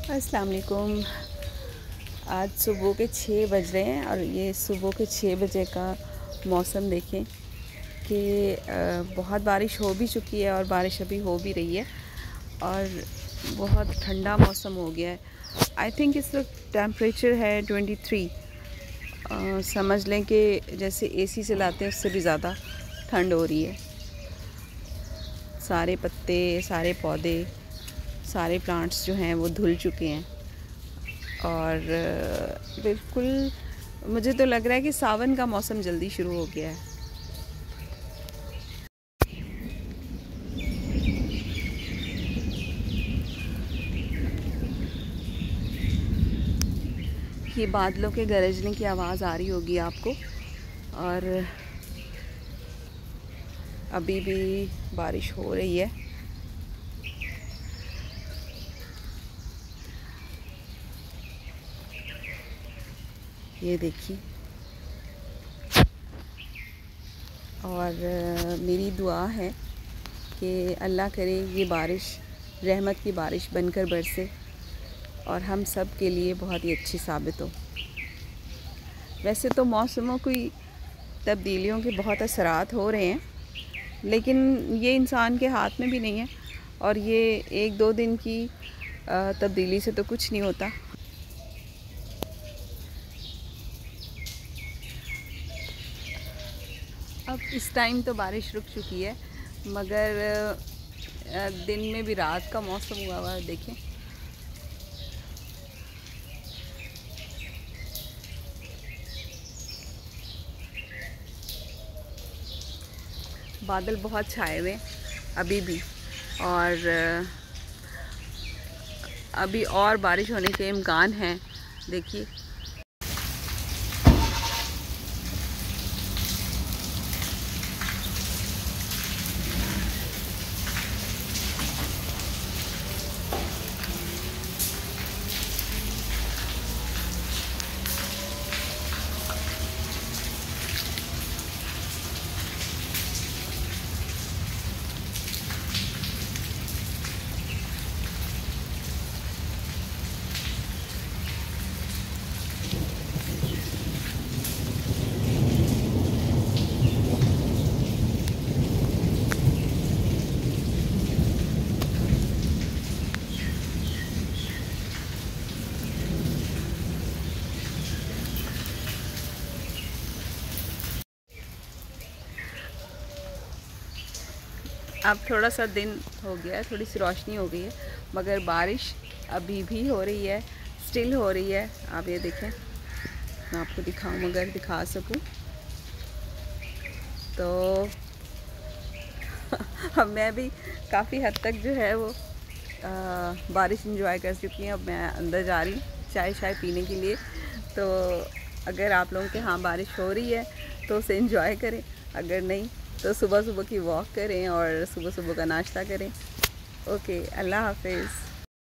अस्सलाम वालेकुम। आज सुबह के 6 बज रहे हैं और ये सुबह के 6 बजे का मौसम देखें कि बहुत बारिश हो भी चुकी है और बारिश अभी हो भी रही है और बहुत ठंडा मौसम हो गया है। आई थिंक इस वक्त टेम्परेचर है 23। समझ लें कि जैसे एसी चलाते हैं उससे भी ज़्यादा ठंड हो रही है। सारे पत्ते, सारे पौधे, सारे प्लांट्स जो हैं वो धुल चुके हैं और बिल्कुल मुझे तो लग रहा है कि सावन का मौसम जल्दी शुरू हो गया है। ये बादलों के गरजने की आवाज़ आ रही होगी आपको और अभी भी बारिश हो रही है। ये देखिए और मेरी दुआ है कि अल्लाह करे ये बारिश रहमत की बारिश बनकर बरसे और हम सब के लिए बहुत ही अच्छी साबित हो। वैसे तो मौसमों की तब्दीलियों के बहुत असरात हो रहे हैं, लेकिन ये इंसान के हाथ में भी नहीं है और ये 1-2 दिन की तब्दीली से तो कुछ नहीं होता। अब इस टाइम तो बारिश रुक चुकी है, मगर दिन में भी रात का मौसम हुआ है। देखें बादल बहुत छाए हुए अभी भी और अभी और बारिश होने के इम्कान हैं। देखिए अब थोड़ा सा दिन हो गया है, थोड़ी सी रोशनी हो गई है, मगर बारिश अभी भी हो रही है, स्टिल हो रही है। आप ये देखें, मैं आपको दिखाऊं, मगर दिखा सकूं तो अब मैं भी काफ़ी हद तक जो है वो बारिश इंजॉय कर चुकी हूँ। अब मैं अंदर जा रही हूँ चाय पीने के लिए। तो अगर आप लोगों के यहाँ बारिश हो रही है तो उसे इंजॉय करें, अगर नहीं तो सुबह सुबह की वॉक करें और सुबह सुबह का नाश्ता करें। ओके, अल्लाह हाफिज़।